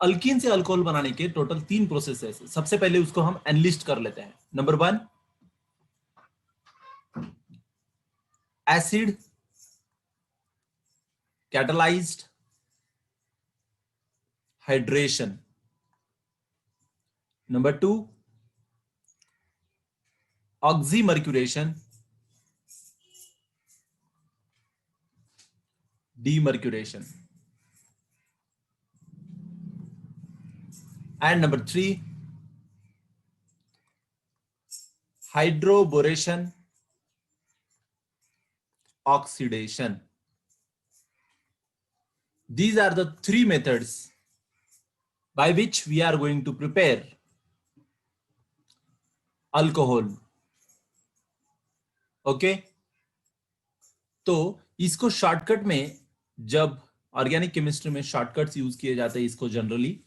Alkyne से alcohol बनाने के टोटल 3 प्रोसेस है। सबसे पहले उसको हम एनलिस्ट कर लेते हैं। Number 1 acid catalysed hydration. Number 2 oxymercuration demercuration. And number 3 hydroboration oxidation. These are the 3 methods by which we are going to prepare alcohol. Okay? तो इसको शॉर्टकट में, जब ऑर्गेनिक केमिस्ट्री में शॉर्टकट्स यूज किए जाते हैं, इसको generally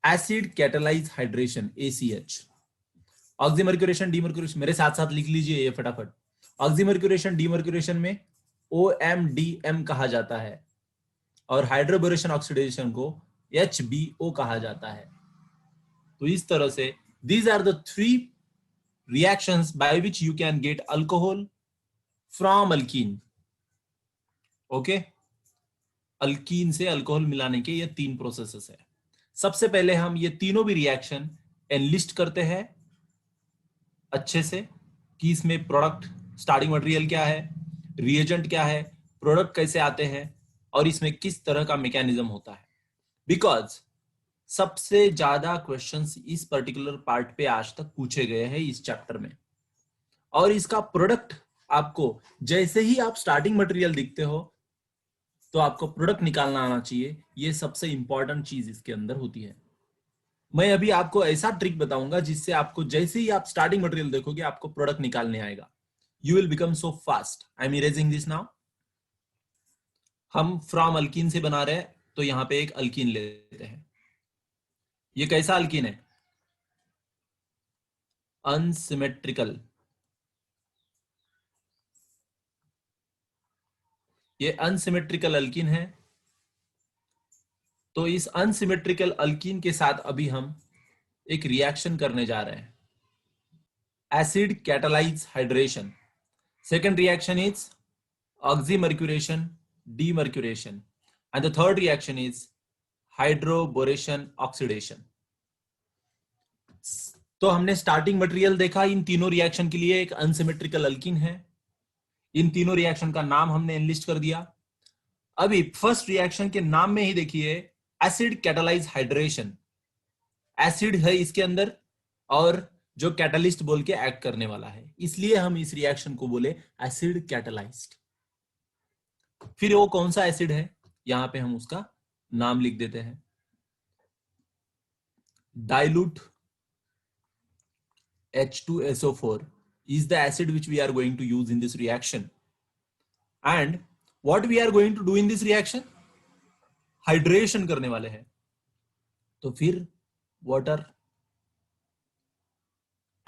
acid catalyse hydration ACH, oxymercuration demercuration, मेरे साथ साथ लिख लीजिए ये फटाफट। ऑक्सीमर्क्यूरेशन डीमर्क्यूरेशन में OMDM कहा जाता है और हाइड्रोबोरेशन ऑक्सीडेशन को HBO कहा जाता है। तो इस तरह से these are the 3 reactions by which you can get alcohol from alkene. Okay? Alkyne से अल्कोहल मिलाने के ये 3 प्रोसेसेस है। सबसे पहले हम ये तीनों भी रिएक्शन एनलिस्ट करते हैं अच्छे से, कि इसमें प्रोडक्ट स्टार्टिंग मटेरियल क्या है, रिएजेंट क्या है, प्रोडक्ट कैसे आते हैं और इसमें किस तरह का मैकेनिज्म होता है। बिकॉज सबसे ज्यादा क्वेश्चंस इस पर्टिकुलर पार्ट पे आज तक पूछे गए हैं इस चैप्टर में, और इसका प्रोडक्ट आपको जैसे ही आप स्टार्टिंग मटेरियल दिखते हो तो आपको प्रोडक्ट निकालना आना चाहिए। ये सबसे इंपॉर्टेंट चीज इसके अंदर होती है। मैं अभी आपको ऐसा ट्रिक बताऊंगा जिससे आपको जैसे ही आप स्टार्टिंग मटेरियल देखोगे आपको प्रोडक्ट निकालने आएगा। You will become so fast. I am erasing this now. हम फ्रॉम अल्कीन से बना रहे हैं, तो यहां पे एक अल्कीन लेते हैं। ये कैसा अल्कीन है? अनसिमेट्रिकल। ये अनसिमेट्रिकल अल्कीन है। तो इस अनसिमेट्रिकल अल्कीन के साथ अभी हम एक रिएक्शन करने जा रहे हैं, acid catalyse hydration. Second reaction is oxymercuration demercuration and the third reaction is hydroboration oxidation. तो हमने स्टार्टिंग मटेरियल देखा इन तीनों रिएक्शन के लिए, एक अनसिमेट्रिकल अल्कीन है। इन तीनों रिएक्शन का नाम हमने एनलिस्ट कर दिया। अभी फर्स्ट रिएक्शन के नाम में ही देखिए एसिड कैटलाइज हाइड्रेशन। एसिड है इसके अंदर और जो कैटलिस्ट बोल के एक्ट करने वाला है, इसलिए हम इस रिएक्शन को बोले एसिड कैटलाइज्ड। फिर वो कौन सा एसिड है, यहां पे हम उसका नाम लिख देते हैं। Dilute H2SO4 is the acid which we are going to use in this reaction. And what we are going to do in this reaction? Hydration करने वाले हैं। तो फिर वाटर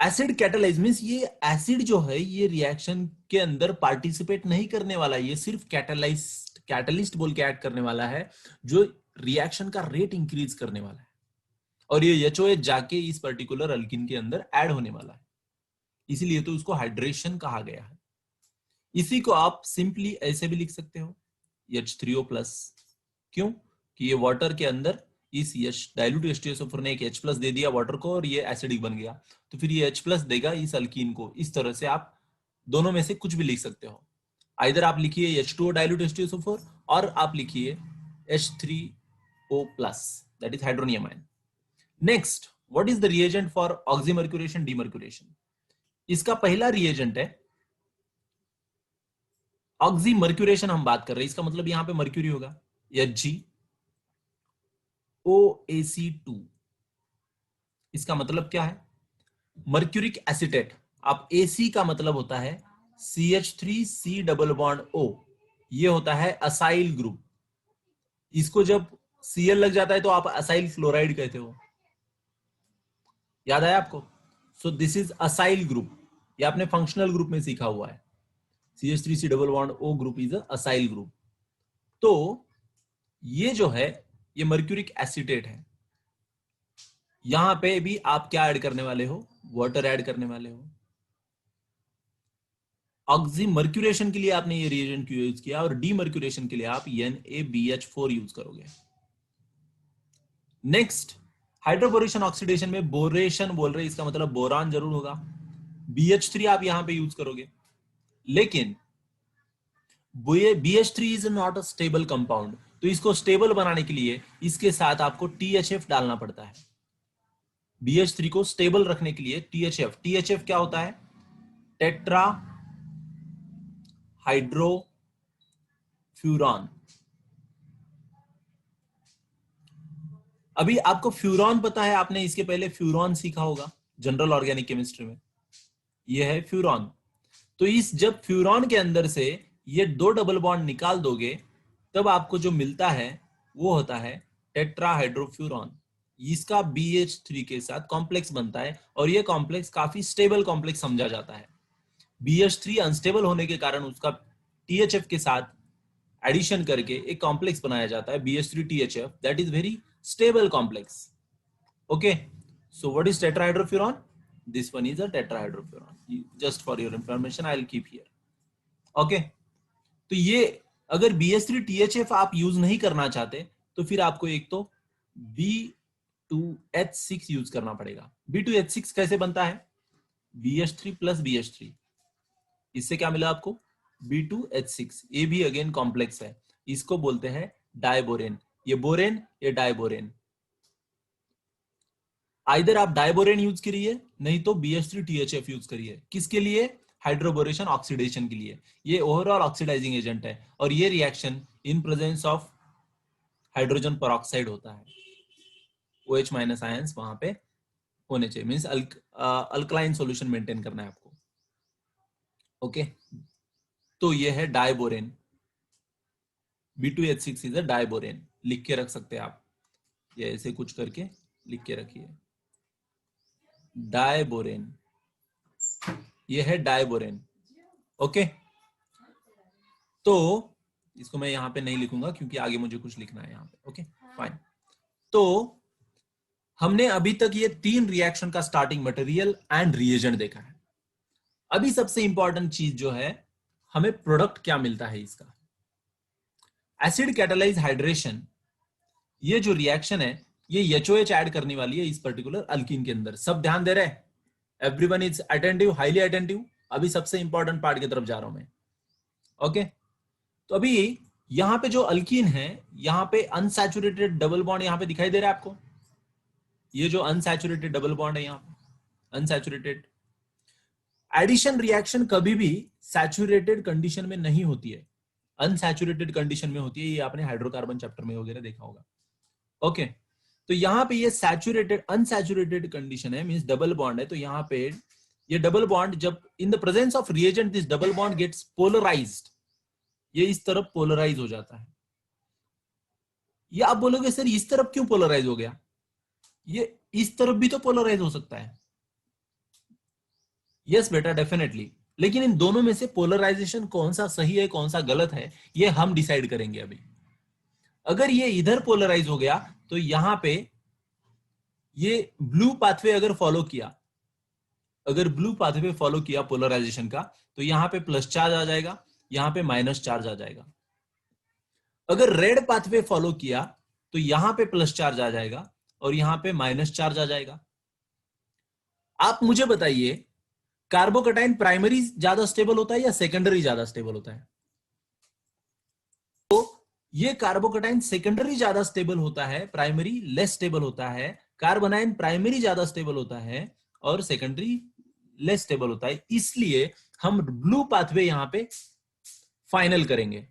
एसिड कैटलाइज मींस ये एसिड जो है ये रिएक्शन के अंदर पार्टिसिपेट नहीं करने वाला है, ये सिर्फ कैटलिस्ट बोल के ऐड करने वाला है, जो रिएक्शन का रेट इंक्रीज करने वाला है, और ये HOH जाके इस पर्टिकुलर अल्कीन के अंदर ऐड होने वाला है। इसीलिए तो उसको हाइड्रेशन कहा गया है। इसी को आप सिंपली ऐसे भी लिख सकते हो H3O+। क्यों? कि ये वाटर के अंदर इस डाइल्यूट H2SO4 ने एक H+ दे दिया वाटर को और ये एसिडिक बन गया, तो फिर ये H+ देगा इस अल्कीन को। इस तरह से आप दोनों में से कुछ भी लिख सकते हो। आइदर आप लिखिए H2O डाइल्यूट H2SO4 और आप लिखिए H3O+, that is hydronium ion. Next, what is the reagent for oxymercuration demercuration? इसका पहला रिएजेंट है ऑक्सीमर्क्यूरेशन। हम बात कर रहे हैं, इसका मतलब यहां पे मर्क्यूरी होगा HgOAC2। इसका मतलब क्या है? Mercuric acetate. अब AC का मतलब होता है CH3C+O, ये होता है असाइल ग्रुप। इसको जब Cl लग जाता है तो आप असाइल फ्लोराइड कहते हो, याद आया आपको? So this is acyl group, ये आपने फंक्शनल ग्रुप में सीखा हुआ है। CH3C+O group is acyl group. तो ये जो है ये मर्क्यूरिक एसिटेट है। यहां पे भी आप क्या ऐड करने वाले हो, वाटर ऐड करने वाले हो। ऑक्सीमर्क्यूरेशन के लिए आपने ये रिएजेंट क्यों यूज किया, और डीमर्क्यूरेशन के लिए आप NaBH4 यूज करोगे। नेक्स्ट, हाइड्रोबोरेशन ऑक्सीडेशन में बोरेशन बोल रहे, इसका मतलब बोरान जरूर होगा। BH3 आप यहां पे यूज करोगे, लेकिन BH3 is not a stable compound, तो इसको स्टेबल बनाने के लिए इसके साथ आपको THF डालना पड़ता है। BH3 को स्टेबल रखने के लिए THF क्या होता है, टेट्रा हाइड्रोफ्यूरॉन। अभी आपको फ्यूरॉन पता है, आपने इसके पहले फ्यूरॉन सीखा होगा जनरल ऑर्गेनिक केमिस्ट्री में, ये है फ्यूरॉन। तो इस जब फ्यूरॉन के अंदर से ये 2 डबल बॉन्ड निकाल दोगे, तब आपको जो मिलता है वो होता है टेट्राहाइड्रोफ्यूरॉन। इसका BH3 के साथ कॉम्प्लेक्स बनता है, और ये कॉम्प्लेक्स काफी स्टेबल कॉम्प्लेक्स समझा जाता है। BH3 अनस्टेबल होने के कारण उसका THF के साथ एडिशन करके एक कॉम्प्लेक्स बनाया जाता है, BH3THF, that is very stable complex. Okay, so what is tetrahydrofuran? This one is a tetrahydrofuran. Just for your information, I'll keep here. Okay, तो ये अगर BH3THF आप यूज नहीं करना चाहते, तो फिर आपको एक तो B2H6 यूज करना पड़ेगा। B2H6 कैसे बनता है, BH3 प्लस BH3, इससे क्या मिला आपको, B2H6। ये भी अगेन कॉम्प्लेक्स है, इसको बोलते हैं डायबोरेन। ये बोरेन, ये डायबोरेन। आइदर आप डायबोरेन यूज करिए, नहीं तो BH3THF यूज करिए। किसके लिए, हाइड्रोबोरेशन ऑक्सीडेशन के लिए। ये ओवरऑल ऑक्सीडाइजिंग एजेंट है, और ये reaction in presence of hydrogen peroxide होता है। OH माइनस आयंस वहां पे होने चाहिए, मींस अल्कलाइन सॉल्यूशन मेंटेन करना है आपको। ओके, तो ये है diborane. B2H6 is a diborane, लिख के रख सकते हैं आप, ये ऐसे कुछ करके लिख के रखिए, डायबोरेन। ये है डायबोरेन। ओके, तो इसको मैं यहां पे नहीं लिखूंगा क्योंकि आगे मुझे कुछ लिखना है यहां पे। Okay fine. तो हमने अभी तक ये 3 रिएक्शन का स्टार्टिंग मटेरियल एंड रिएजेंट देखा है। अभी सबसे इंपॉर्टेंट चीज जो है, हमें प्रोडक्ट क्या मिलता है इसका। एसिड कैटालाइज हाइड्रेशन, ये जो रिएक्शन है, ये HOH ऐड करने वाली है इस पर्टिकुलर अल्कीन के अंदर। सब ध्यान दे रहे हैं, everyone is attentive, highly attentive. अभी सबसे इंपॉर्टेंट पार्ट की तरफ जा रहा हूं मैं। ओके, तो अभी यहां पे जो अल्कीन है, यहां पे अनसैचुरेटेड डबल बॉन्ड यहां पे दिखाई दे रहा है आपको। ये जो अनसैचुरेटेड डबल बॉन्ड है यहां पे अनसैचुरेटेड। एडिशन रिएक्शन कभी भी सैचुरेटेड कंडीशन में नहीं होती है, अनसैचुरेटेड कंडीशन में होती है। ये आपने हाइड्रोकार्बन चैप्टर में वगैरह देखा होगा। ओके, तो यहां पे ये सैचुरेटेड अनसैचुरेटेड कंडीशन है, मींस डबल बॉन्ड है। तो यहां पे ये डबल बॉन्ड जब in the presence of reagent this double bond gets polarized, ये इस तरफ पोलराइज हो जाता है। ये आप बोलोगे सर इस तरफ क्यों पोलराइज हो गया, ये इस तरफ भी तो पोलराइज हो सकता है। यस बेटा, डेफिनेटली, लेकिन इन दोनों में से पोलराइजेशन कौन सा सही है कौन सा गलत है, ये हम डिसाइड करेंगे अभी। अगर ये इधर पोलराइज हो गया, तो यहां पे ये ब्लू पाथवे अगर फॉलो किया, अगर ब्लू पाथवे फॉलो किया पोलराइजेशन का, तो यहां पे प्लस चार्ज आ जाएगा, यहां पे माइनस चार्ज आ जाएगा। अगर रेड पाथवे फॉलो किया, तो यहां पे प्लस चार्ज आ जाएगा और यहां पे माइनस चार्ज आ जाएगा। आप मुझे बताइए, कार्बोकटाइन प्राइमरी ज्यादा स्टेबल होता है या सेकेंडरी ज्यादा स्टेबल होता है? तो ये कार्बोकटाइन सेकेंडरी ज्यादा स्टेबल होता है, प्राइमरी लेस स्टेबल होता है। कार्बोनाइन प्राइमरी ज्यादा स्टेबल होता है और सेकेंडरी लेस स्टेबल होता है। इसलिए हम ब्लू पाथवे यहां पे फाइनल करेंगे।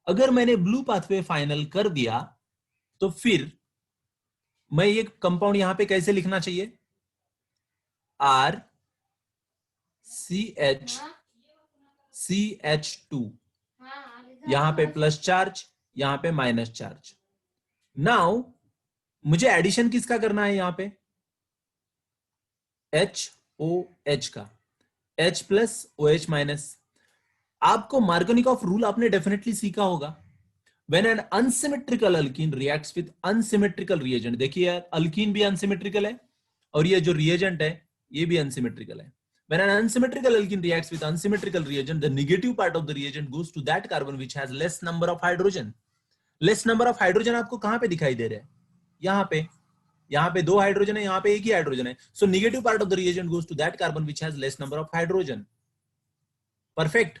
अगर मैंने ब्लू पाथवे फाइनल कर दिया, तो फिर मैं ये कंपाउंड यहां पे कैसे लिखना चाहिए, RCH2, यहां पे प्लस चार्ज, यहां पे माइनस चार्ज। नाउ मुझे एडिशन किसका करना है, यहां पे HOH का, H प्लस OH माइनस। आपको मार्कोनिकॉफ रूल आपने डेफिनेटली सीखा होगा। When an unsymmetrical alkene reacts with unsymmetrical reagent, देखिए यार अल्कीन भी अनसिमेट्रिकल है और ये जो रिएजेंट है ये भी अनसिमेट्रिकल है. When an unsymmetrical alkene reacts with unsymmetrical reagent, the negative part of the reagent goes to that carbon which has less number of hydrogen. Less number of hydrogen आपको कहां पे दिखाई दे रहे हैं? यहाँ पे 2 हाइड्रोजन है, यहाँ पे 1 ही हाइड्रोजन है. So negative part of the reagent goes to that carbon which has less number of hydrogen. Perfect.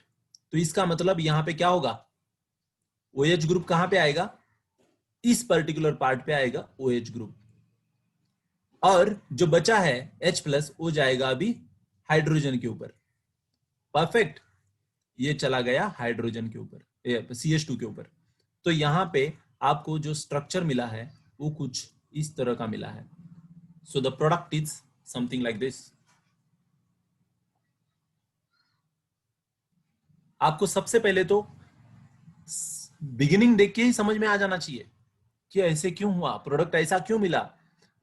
तो इसका मतलब यहाँ पे क्या होगा? OH ग्रुप कहां पे आएगा? इस पर्टिकुलर पार्ट पे आएगा OH ग्रुप, और जो बचा है H+ वो जाएगा अभी हाइड्रोजन के ऊपर. परफेक्ट. ये चला गया हाइड्रोजन के ऊपर, CH2 के ऊपर. तो यहां पे आपको जो स्ट्रक्चर मिला है वो कुछ इस तरह का मिला है. So the product is something like this. आपको सबसे पहले तो बिगिनिंग देख के ही समझ में आ जाना चाहिए कि ऐसे क्यों हुआ, प्रोडक्ट ऐसा क्यों मिला.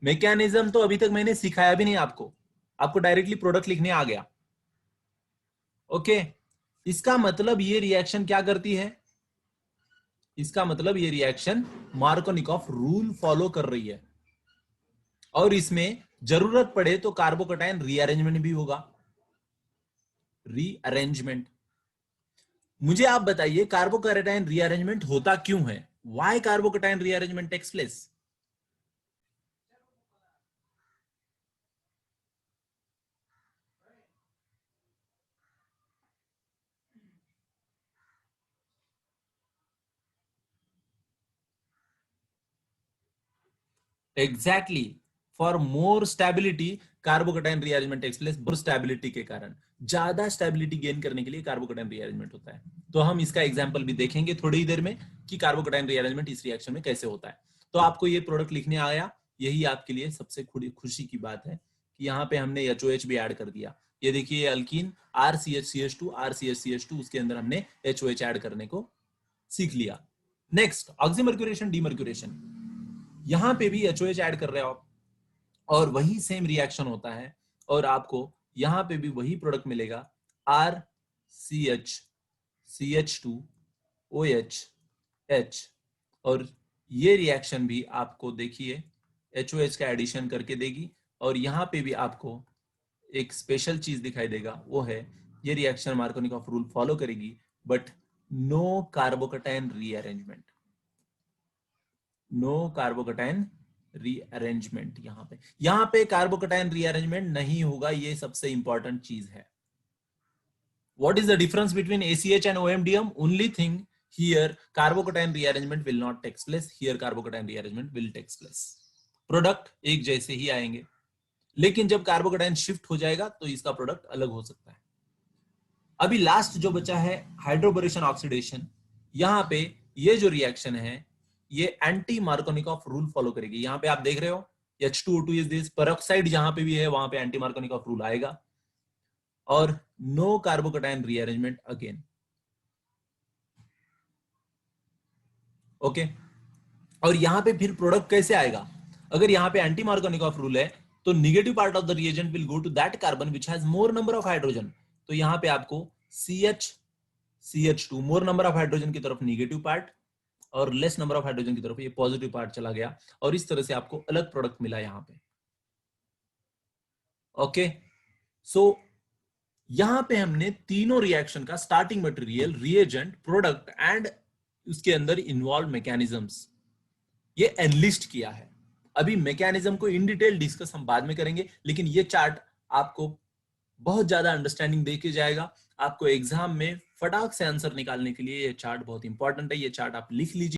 मैकेनिज्म तो अभी तक मैंने सिखाया भी नहीं आपको डायरेक्टली प्रोडक्ट लिखने आ गया. ओके. इसका मतलब ये रिएक्शन क्या करती है? इसका मतलब ये रिएक्शन मार्कोनिकॉफ रूल फॉलो कर रही है, और इसमें जरूरत पड़े तो कार्बोकैटायन रीअरेंजमेंट भी होगा. रीअरेंजमेंट. मुझे आप बताइए कार्बोकैटायन रीअरेंजमेंट होता क्यों है? Why carbocation rearrangement takes place? Exactly. For more stability carbocation rearrangement takes place. More stability के कारण, ज्यादा स्टेबिलिटी गेन करने के लिए कार्बोकैटायन रीअरेंजमेंट होता है. तो हम इसका एग्जांपल भी देखेंगे थोड़ी ही देर में कि कार्बोकैटायन रीअरेंजमेंट इस रिएक्शन में कैसे होता है. तो आपको ये प्रोडक्ट लिखने आया, यही आपके लिए सबसे खुशी की बात है कि यहाँ पे हमने HOH भी ऐड कर दिया. ये देखिए अल्कीन RCH CH2, उसके अंदर हमने HOH ऐड करने को सीख लिया. Next oxymercuration demercuration. यहां पे भी HOH ऐड कर रहे हो आप और वही सेम रिएक्शन होता है, और आपको यहां पे भी वही प्रोडक्ट मिलेगा RCH CH2 OH H. और ये रिएक्शन भी आपको देखिए HOH का एडिशन करके देगी, और यहां पे भी आपको एक स्पेशल चीज दिखाई देगा, वो है ये रिएक्शन मार्कोनिकॉफ रूल फॉलो करेगी but no carbocation rearrangement. No carbocation rearrangement. यहां पे कार्बोकैटायन रीअरेंजमेंट नहीं होगा. ये सबसे इंपॉर्टेंट चीज है. What is the difference between ACH and OMDM? Only thing here, carbocation rearrangement will not take place. Here carbocation rearrangement will take place. Product एक जैसे ही आएंगे, लेकिन जब कार्बोकैटायन शिफ्ट हो जाएगा तो इसका प्रोडक्ट अलग हो सकता है. अभी लास्ट जो बचा है हाइड्रोबोरेशन ऑक्सीडेशन. यहां पे ये जो रिएक्शन है ये एंटी मार्कोनिकॉफ रूल फॉलो करेगी. यहां पे आप देख रहे हो H2O2 इज दिस. पेरोक्साइड जहां पे भी है वहां पे एंटी मार्कोनिकॉफ रूल आएगा, और no carbocation rearrangement again. Okay. और यहां पे फिर प्रोडक्ट कैसे आएगा? अगर यहां पे एंटी मार्कोनिकॉफ रूल है तो negative part of the reagent will go to that carbon which has more number of hydrogen. तो यहां पे आपको CH2 more number of hydrogen की तरफ नेगेटिव पार्ट, और लेस नंबर ऑफ हाइड्रोजन की तरफ ये पॉजिटिव पार्ट चला गया, और इस तरह से आपको अलग प्रोडक्ट मिला यहां पे. ओके. सो यहां पे हमने तीनों रिएक्शन का starting material, reagent, product and उसके अंदर इन्वॉल्व मैकेनिज्म्स ये एनलिस्ट किया है. अभी मैकेनिज्म को इन डिटेल डिस्कस हम बाद में करेंगे, लेकिन ये चार्ट आपको बहुत ज्यादा अंडरस्टैंडिंग देके जाएगा. आपको एग्जाम में फटाक से आंसर निकालने के लिए ये चार्ट बहुत इंपॉर्टेंट है. ये चार्ट आप लिख लीजिए.